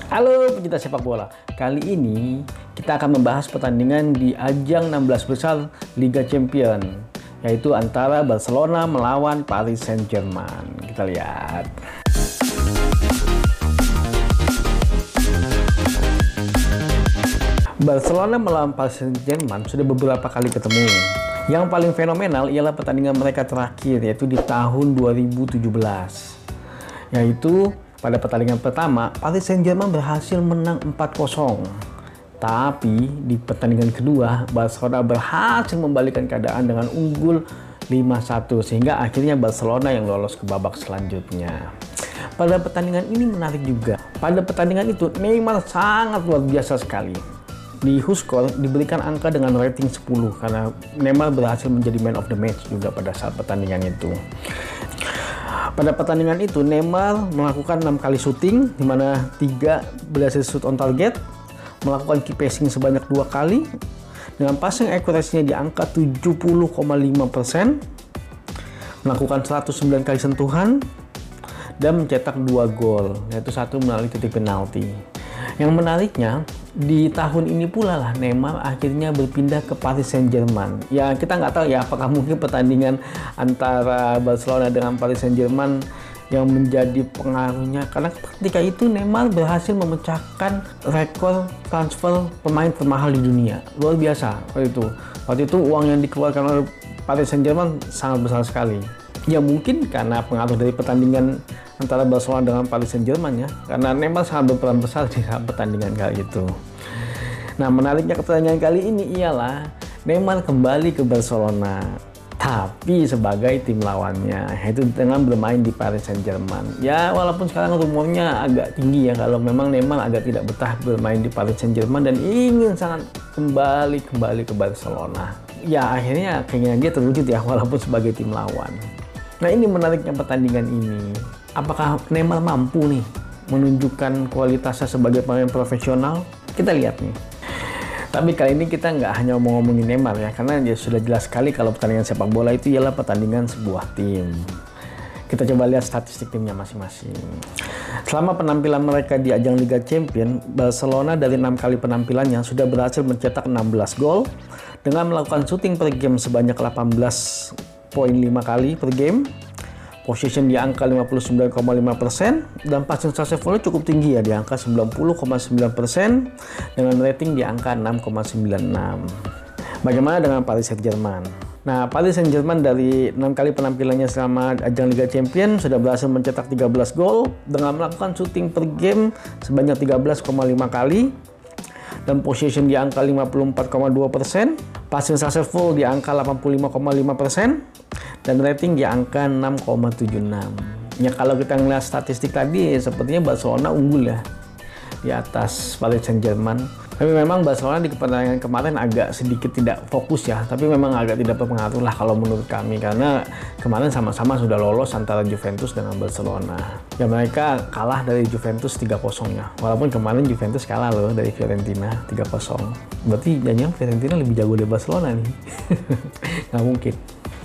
Halo pecinta sepak bola, kali ini kita akan membahas pertandingan di ajang 16 besar Liga Champions, yaitu antara Barcelona melawan Paris Saint-Germain. Kita lihat. Barcelona melawan Paris Saint-Germain sudah beberapa kali ketemu. Yang paling fenomenal ialah pertandingan mereka terakhir, yaitu di tahun 2017. Yaitu pada pertandingan pertama, Paris Saint-Germain berhasil menang 4-0. Tapi di pertandingan kedua, Barcelona berhasil membalikkan keadaan dengan unggul 5-1 sehingga akhirnya Barcelona yang lolos ke babak selanjutnya. Pada pertandingan ini menarik juga. Pada pertandingan itu Neymar sangat luar biasa sekali. Di WhoScored diberikan angka dengan rating 10 karena Neymar berhasil menjadi man of the match juga pada saat pertandingan itu. Pada pertandingan itu Neymar melakukan 6 kali syuting, di mana 3 berhasil shoot on target, melakukan key passing sebanyak 2 kali, dengan passing accuracy-nya di angka 70,5%, melakukan 109 kali sentuhan, dan mencetak 2 gol, yaitu 1 melalui titik penalti. Yang menariknya, di tahun ini pula lah Neymar akhirnya berpindah ke Paris Saint-Germain. Ya kita nggak tahu ya apakah mungkin pertandingan antara Barcelona dengan Paris Saint-Germain yang menjadi pengaruhnya, karena ketika itu Neymar berhasil memecahkan rekor transfer pemain termahal di dunia. Luar biasa waktu itu uang yang dikeluarkan oleh Paris Saint-Germain sangat besar sekali. Ya mungkin karena pengaruh dari pertandingan antara Barcelona dengan Paris Saint-Germain ya, karena Neymar sangat berperan besar di saat pertandingan kali itu. Nah, menariknya pertandingan kali ini ialah Neymar kembali ke Barcelona, tapi sebagai tim lawannya, yaitu dengan bermain di Paris Saint-Germain. Ya, walaupun sekarang rumornya agak tinggi ya, kalau memang Neymar agak tidak betah bermain di Paris Saint-Germain dan ingin sangat kembali ke Barcelona. Ya, akhirnya keinginan dia terwujud ya, walaupun sebagai tim lawan. Nah, ini menariknya pertandingan ini. Apakah Neymar mampu nih menunjukkan kualitasnya sebagai pemain profesional? Kita lihat nih. Tapi kali ini kita nggak hanya mau ngomongin Neymar ya, karena dia sudah jelas sekali kalau pertandingan sepak bola itu ialah pertandingan sebuah tim. Kita coba lihat statistik timnya masing-masing. Selama penampilan mereka di ajang Liga Champions, Barcelona dari 6 kali penampilannya sudah berhasil mencetak 16 gol dengan melakukan shooting per game sebanyak 18,5 kali per game. Possession di angka 59,5% dan passing successful cukup tinggi ya, di angka 90,9% dengan rating di angka 6,96. Bagaimana dengan Paris Saint-Germain? Nah, Paris Saint-Germain dari 6 kali penampilannya selama ajang Liga Champions sudah berhasil mencetak 13 gol dengan melakukan shooting per game sebanyak 13,5 kali dan possession di angka 54,2%, passing successful di angka 85,5%, dan rating di angka 6,76. Ya kalau kita ngeliat statistik tadi, sepertinya Barcelona unggul ya di atas Paris Saint-Germain. Tapi memang Barcelona di pertandingan kemarin agak sedikit tidak fokus ya, tapi memang agak tidak berpengaruh lah kalau menurut kami, karena kemarin sama-sama sudah lolos antara Juventus dengan Barcelona. Ya mereka kalah dari Juventus 3-0 ya, walaupun kemarin Juventus kalah loh dari Fiorentina 3-0. Berarti jangan Fiorentina lebih jago dari Barcelona nih. Nggak mungkin.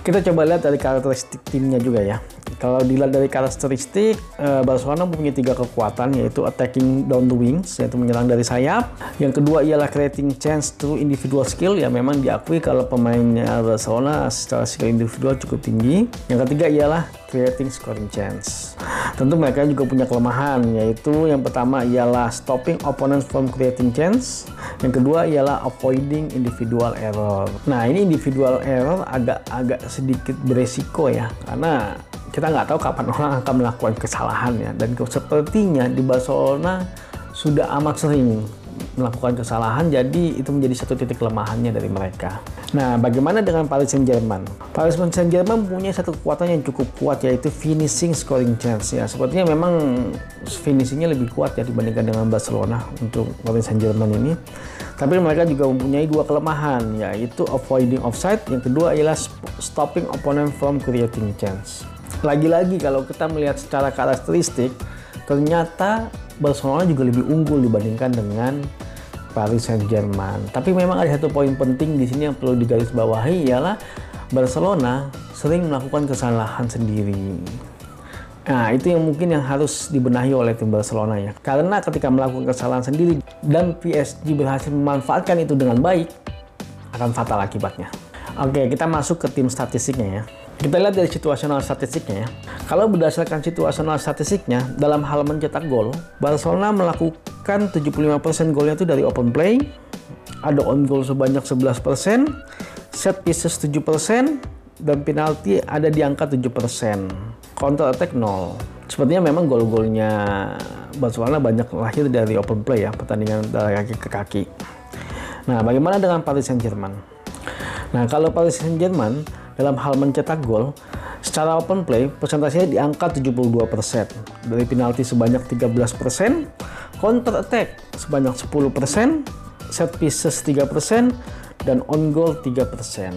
Kita coba lihat dari karakteristik timnya juga ya. Kalau dilihat dari karakteristik, Barcelona mempunyai 3 kekuatan, yaitu attacking down the wings, yaitu menyerang dari sayap. Yang kedua ialah creating chance through individual skill, ya memang diakui kalau pemainnya Barcelona secara skill individual cukup tinggi. Yang ketiga ialah creating scoring chance. Tentu mereka juga punya kelemahan, yaitu yang pertama ialah stopping opponents from creating chance. Yang kedua ialah avoiding individual error. Nah, ini individual error agak sedikit beresiko ya, karena kita nggak tahu kapan orang akan melakukan kesalahan ya, dan sepertinya di Barcelona sudah amat sering melakukan kesalahan, jadi itu menjadi satu titik kelemahannya dari mereka. Nah, bagaimana dengan Paris Saint-Germain? Paris Saint-Germain mempunyai satu kekuatan yang cukup kuat, yaitu finishing scoring chance ya. Sepertinya memang finishingnya lebih kuat ya dibandingkan dengan Barcelona untuk Paris Saint-Germain ini. Tapi mereka juga mempunyai 2 kelemahan, yaitu avoiding offside, yang kedua ialah stopping opponent from creating chance. Lagi-lagi kalau kita melihat secara karakteristik, ternyata Barcelona juga lebih unggul dibandingkan dengan Paris Saint-Germain. Tapi memang ada satu poin penting di sini yang perlu digarisbawahi, ialah Barcelona sering melakukan kesalahan sendiri. Nah, itu yang mungkin yang harus dibenahi oleh tim Barcelona ya. Karena ketika melakukan kesalahan sendiri dan PSG berhasil memanfaatkan itu dengan baik, akan fatal akibatnya. Oke, kita masuk ke tim statistiknya ya. Kita lihat dari situasional statistiknya ya. Kalau berdasarkan situasional statistiknya, dalam hal mencetak gol, Barcelona melakukan 75% golnya itu dari open play, ada on goal sebanyak 11%, set pieces 7%, dan penalti ada di angka 7%. Counter attack 0. Sepertinya memang gol-golnya Barcelona banyak lahir dari open play ya, pertandingan dari kaki ke kaki. Nah, bagaimana dengan Paris Saint-Germain? Nah, kalau Paris Saint-Germain dalam hal mencetak gol, secara open play persentasenya di angka 72%, dari penalti sebanyak 13%, counter attack sebanyak 10%, set pieces 3%, dan on goal 3%.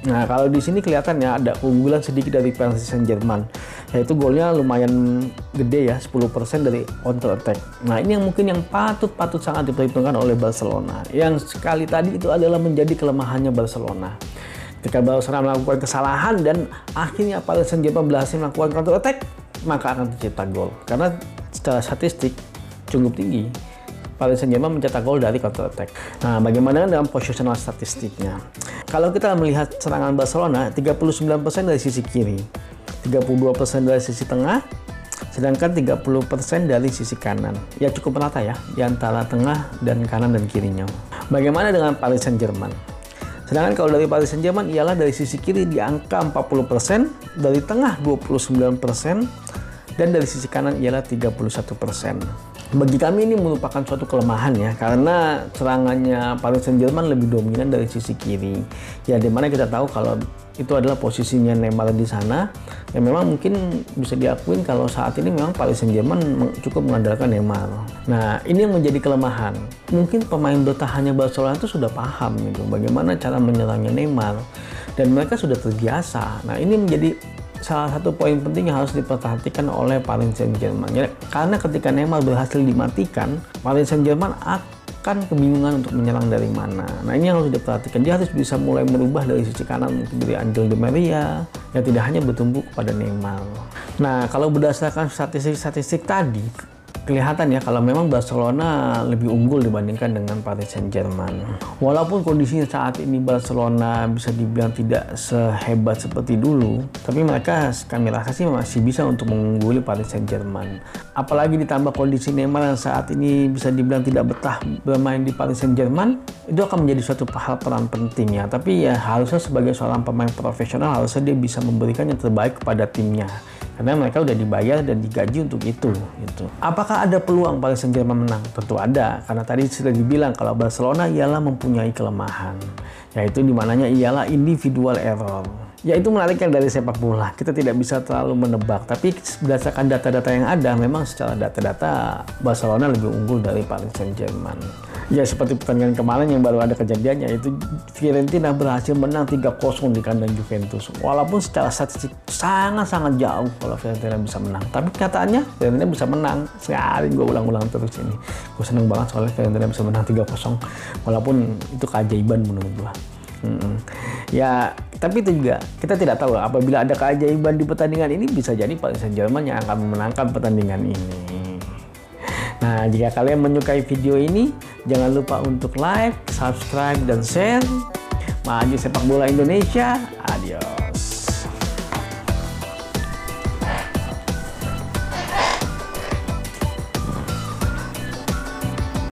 Nah, kalau di sini kelihatannya ada keunggulan sedikit dari Paris Saint-Germain, yaitu golnya lumayan gede ya, 10% dari counter attack. Nah, ini yang mungkin yang patut sangat diperhitungkan oleh Barcelona. Yang sekali tadi itu adalah menjadi kelemahannya Barcelona. Ketika Barcelona melakukan kesalahan dan akhirnya Paris Saint-Germain berhasil melakukan counter attack, maka akan tercipta gol. Karena secara statistik cukup tinggi Paris Saint-Germain mencetak gol dari counter attack. Nah, bagaimana dengan positional statistiknya? Kalau kita melihat serangan Barcelona, 39% dari sisi kiri, 32% dari sisi tengah, sedangkan 30% dari sisi kanan. Ya cukup merata ya, di antara tengah dan kanan dan kirinya. Bagaimana dengan Paris Saint-Germain? Sedangkan kalau dari Paris Saint-Germain ialah dari sisi kiri di angka 40%, dari tengah 29%, dan dari sisi kanan ialah 31%. Bagi kami ini merupakan suatu kelemahan ya, karena serangannya Paris Saint-Germain lebih dominan dari sisi kiri. Ya, dimana kita tahu kalau itu adalah posisinya Neymar di sana, yang memang mungkin bisa diakuin kalau saat ini memang Paris Saint-Germain cukup mengandalkan Neymar. Nah, ini yang menjadi kelemahan. Mungkin pemain bertahannya Barcelona itu sudah paham gitu, bagaimana cara menyerangnya Neymar, dan mereka sudah terbiasa. Nah, ini menjadi salah satu poin penting yang harus diperhatikan oleh Paris Saint-Germain. Ya, karena ketika Neymar berhasil dimatikan, Paris Saint-Germain akan kebingungan untuk menyerang dari mana. Nah, ini yang harus diperhatikan. Dia harus bisa mulai merubah dari sisi kanan, mungkin dari Angel Di Maria, yang tidak hanya bertumbuh kepada Neymar. Nah, kalau berdasarkan statistik tadi, kelihatan ya kalau memang Barcelona lebih unggul dibandingkan dengan Paris Saint-Germain. Walaupun kondisinya saat ini Barcelona bisa dibilang tidak sehebat seperti dulu, tapi mereka kami rasa sih masih bisa untuk mengungguli Paris Saint-Germain. Apalagi ditambah kondisi Neymar yang saat ini bisa dibilang tidak betah bermain di Paris Saint-Germain, itu akan menjadi suatu hal peran penting ya. Tapi ya harusnya sebagai seorang pemain profesional harusnya dia bisa memberikan yang terbaik kepada timnya. Karena mereka udah dibayar dan digaji untuk itu. Gitu. Apakah ada peluang Paris Saint-Germain menang? Tentu ada, karena tadi sudah dibilang kalau Barcelona ialah mempunyai kelemahan, yaitu dimananya ialah individual error. Yaitu menariknya dari sepak bola. Kita tidak bisa terlalu menebak, tapi berdasarkan data-data yang ada, memang secara data-data Barcelona lebih unggul dari Paris Saint-Germain. Ya seperti pertandingan kemarin yang baru ada kejadiannya, itu Fiorentina berhasil menang 3-0 di kandang Juventus. Walaupun secara statistik sangat-sangat jauh kalau Fiorentina bisa menang. Tapi kenyataannya Fiorentina bisa menang. Sekali gue ulang-ulang terus ini. Gue seneng banget soalnya Fiorentina bisa menang 3-0. Walaupun itu keajaiban menurut gue. Ya, tapi itu juga kita tidak tahu apabila ada keajaiban di pertandingan ini, bisa jadi Paris Saint-Germain yang akan memenangkan pertandingan ini. Nah, jika kalian menyukai video ini, jangan lupa untuk like, subscribe, dan share. Maju sepak bola Indonesia.